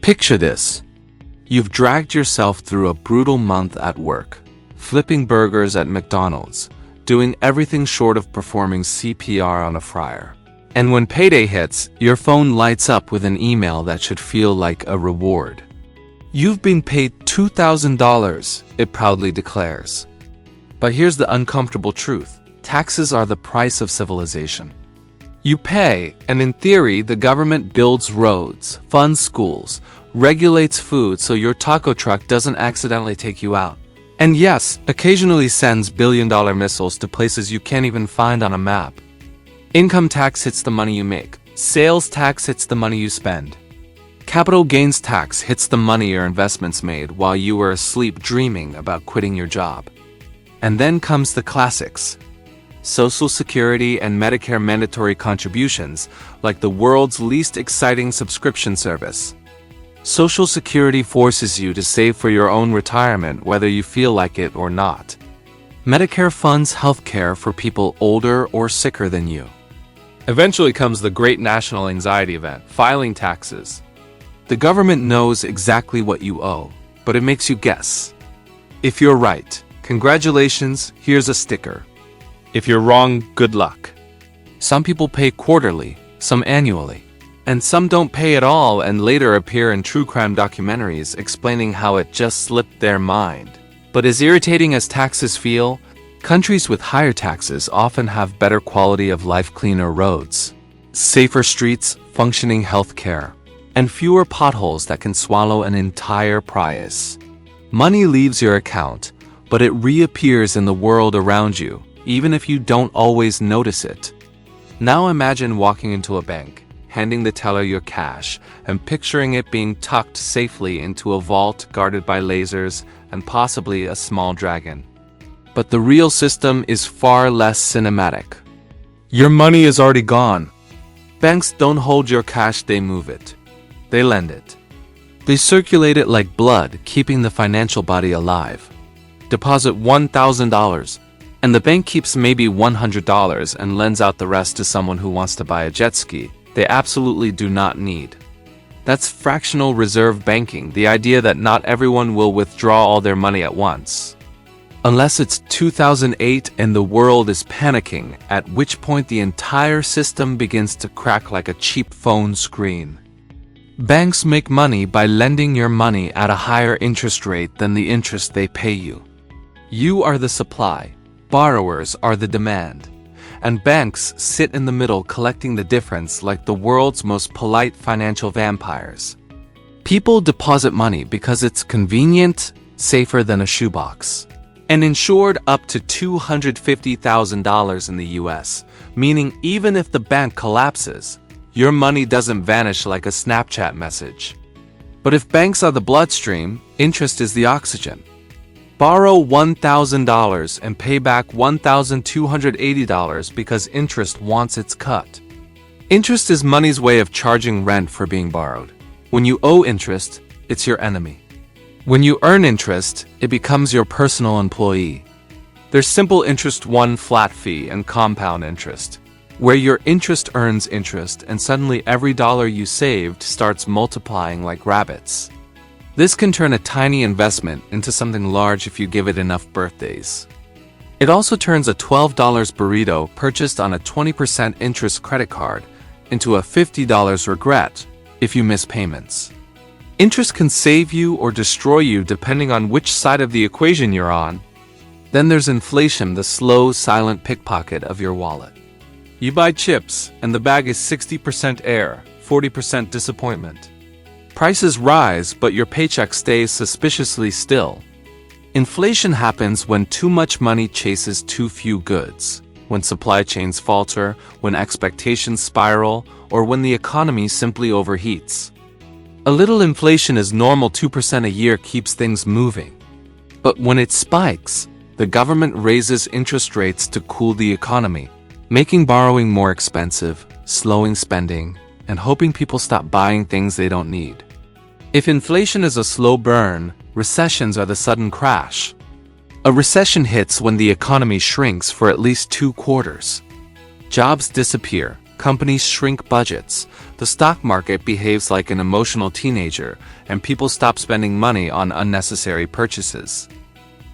Picture this. You've dragged yourself through a brutal month at work, flipping burgers at McDonald's, doing everything short of performing CPR on a fryer. And when payday hits, your phone lights up with an email that should feel like a reward. You've been paid $2,000, it proudly declares. But here's the uncomfortable truth. Taxes are the price of civilization. You pay, and in theory, the government builds roads, funds schools, regulates food so your taco truck doesn't accidentally take you out. And yes, occasionally sends billion-dollar missiles to places you can't even find on a map. Income tax hits the money you make. Sales tax hits the money you spend. Capital gains tax hits the money your investments made while you were asleep dreaming about quitting your job. And then comes the classics. Social Security and Medicare mandatory contributions, like the world's least exciting subscription service. Social Security forces you to save for your own retirement whether you feel like it or not. Medicare funds healthcare for people older or sicker than you. Eventually comes the great national anxiety event, filing taxes. The government knows exactly what you owe, but it makes you guess. If you're right, congratulations, here's a sticker. If you're wrong, good luck. Some people pay quarterly, some annually, and some don't pay at all and later appear in true crime documentaries explaining how it just slipped their mind. But as irritating as taxes feel, countries with higher taxes often have better quality of life, cleaner roads, safer streets, functioning healthcare, and fewer potholes that can swallow an entire prize. Money leaves your account, but it reappears in the world around you, even if you don't always notice it. Now imagine walking into a bank, handing the teller your cash, and picturing it being tucked safely into a vault guarded by lasers and possibly a small dragon. But the real system is far less cinematic. Your money is already gone. Banks don't hold your cash, they move it. They lend it. They circulate it like blood, keeping the financial body alive. Deposit $1,000, and the bank keeps maybe $100 and lends out the rest to someone who wants to buy a jet ski they absolutely do not need. That's fractional reserve banking, the idea that not everyone will withdraw all their money at once. Unless it's 2008 and the world is panicking, at which point the entire system begins to crack like a cheap phone screen. Banks make money by lending your money at a higher interest rate than the interest they pay you. You are the supply, borrowers are the demand, and banks sit in the middle collecting the difference like the world's most polite financial vampires. People deposit money because it's convenient, safer than a shoebox, and insured up to $250,000 in the US, meaning even if the bank collapses, your money doesn't vanish like a Snapchat message. But if banks are the bloodstream, interest is the oxygen. Borrow $1,000 and pay back $1,280 because interest wants its cut. Interest is money's way of charging rent for being borrowed. When you owe interest, it's your enemy. When you earn interest, it becomes your personal employee. There's simple interest, one flat fee, and compound interest, where your interest earns interest and suddenly every dollar you saved starts multiplying like rabbits. This can turn a tiny investment into something large if you give it enough birthdays. It also turns a $12 burrito purchased on a 20% interest credit card into a $50 regret if you miss payments. Interest can save you or destroy you depending on which side of the equation you're on. Then there's inflation, the slow, silent pickpocket of your wallet. You buy chips, and the bag is 60% air, 40% disappointment. Prices rise, but your paycheck stays suspiciously still. Inflation happens when too much money chases too few goods, when supply chains falter, when expectations spiral, or when the economy simply overheats. A little inflation is normal, 2% a year keeps things moving. But when it spikes, the government raises interest rates to cool the economy, making borrowing more expensive, slowing spending, and hoping people stop buying things they don't need. If inflation is a slow burn, recessions are the sudden crash. A recession hits when the economy shrinks for at least 2 quarters. Jobs disappear, companies shrink budgets, The stock market behaves like an emotional teenager, and people stop spending money on unnecessary purchases.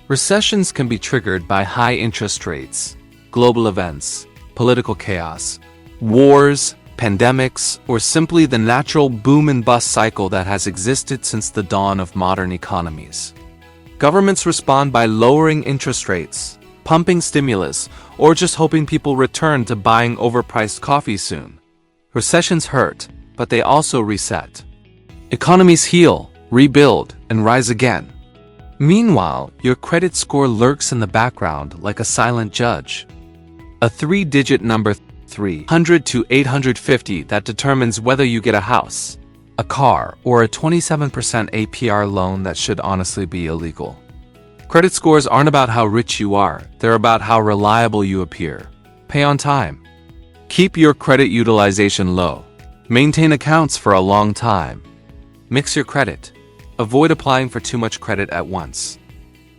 Recessions can be triggered by high interest rates, global events, political chaos, wars, pandemics, or simply the natural boom and bust cycle that has existed since the dawn of modern economies. Governments respond by lowering interest rates, pumping stimulus, or just hoping people return to buying overpriced coffee soon. Recessions hurt, but they also reset. Economies heal, rebuild, and rise again. Meanwhile, your credit score lurks in the background like a silent judge. A three-digit number 300 to 850 that determines whether you get a house, a car, or a 27% APR loan that should honestly be illegal. Credit scores aren't about how rich you are, they're about how reliable you appear. Pay on time. Keep your credit utilization low. Maintain accounts for a long time. Mix your credit. Avoid applying for too much credit at once.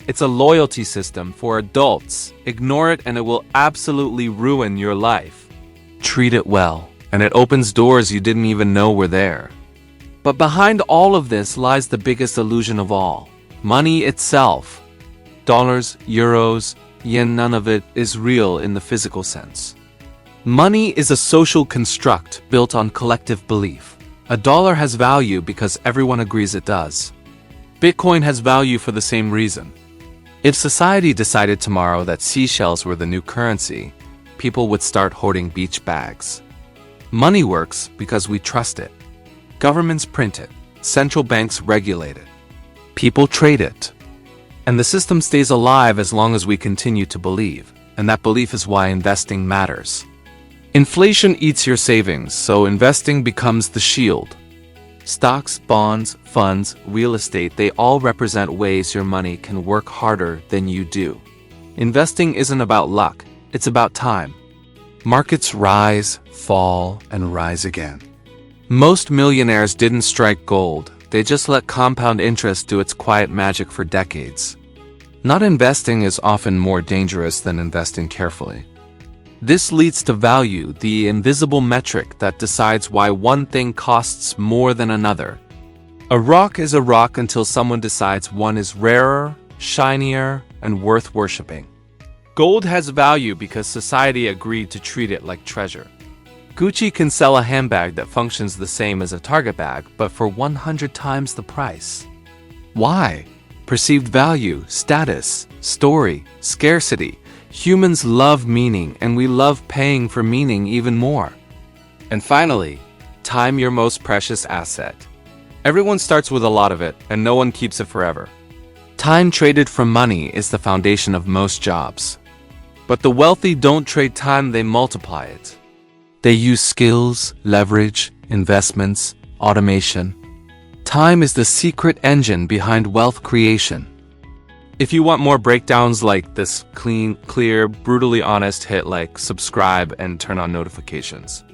It's a loyalty system for adults. Ignore it and it will absolutely ruin your life. Treat it well, and it opens doors you didn't even know were there. But behind all of this lies the biggest illusion of all: money itself. Dollars, euros, yen, none of it is real in the physical sense. Money is a social construct built on collective belief. A dollar has value because everyone agrees it does. Bitcoin has value for the same reason. If society decided tomorrow that seashells were the new currency, people would start hoarding beach bags. Money works because we trust it. Governments print it. Central banks regulate it. People trade it. And the system stays alive as long as we continue to believe, and that belief is why investing matters. Inflation eats your savings, so investing becomes the shield. Stocks, bonds, funds, real estate, they all represent ways your money can work harder than you do. Investing isn't about luck, it's about time. Markets rise, fall, and rise again. Most millionaires didn't strike gold, they just let compound interest do its quiet magic for decades. Not investing is often more dangerous than investing carefully. This leads to value, the invisible metric that decides why one thing costs more than another. A rock is a rock until someone decides one is rarer, shinier, and worth worshipping. Gold has value because society agreed to treat it like treasure. Gucci can sell a handbag that functions the same as a Target bag, but for 100 times the price. Why? Perceived value, status, story, scarcity. Humans love meaning, and we love paying for meaning even more. And finally, time, your most precious asset. Everyone starts with a lot of it, and no one keeps it forever. Time traded for money is the foundation of most jobs. But the wealthy don't trade time, they multiply it. They use skills, leverage, investments, automation. Time is the secret engine behind wealth creation. If you want more breakdowns like this, clean, clear, brutally honest, hit like, subscribe, and turn on notifications.